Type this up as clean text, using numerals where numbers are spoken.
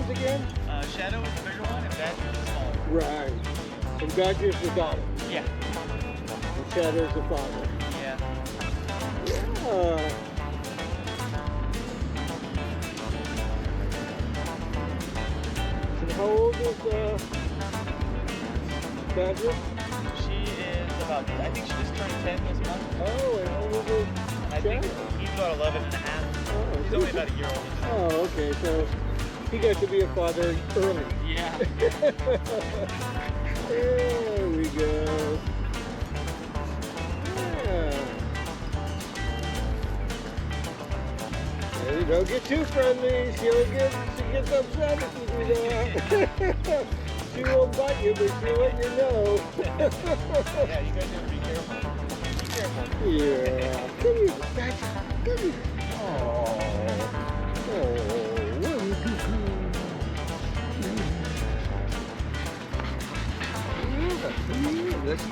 names again? Shadow is the bigger one, and Badger is the smaller one. Right. And Badger's the daughter. Yeah. And Shadow's the father. Yeah. Yeah. And how old is Badger? She is about, I think she just turned 10 this month. Oh, and how old is I think Shadow? he's about 11 and a half. Oh, He's only about a year old. Oh, okay. So he got to be a father early. Yeah. There we go. Yeah. Hey, don't get too friendly. She gets upset if you do that. She won't bite you, but she'll let you know. Yeah, you guys have to be careful. Be careful. Yeah. Come here, Badger. Come here. Oh. Oh, what a cuckoo. Yeah, let's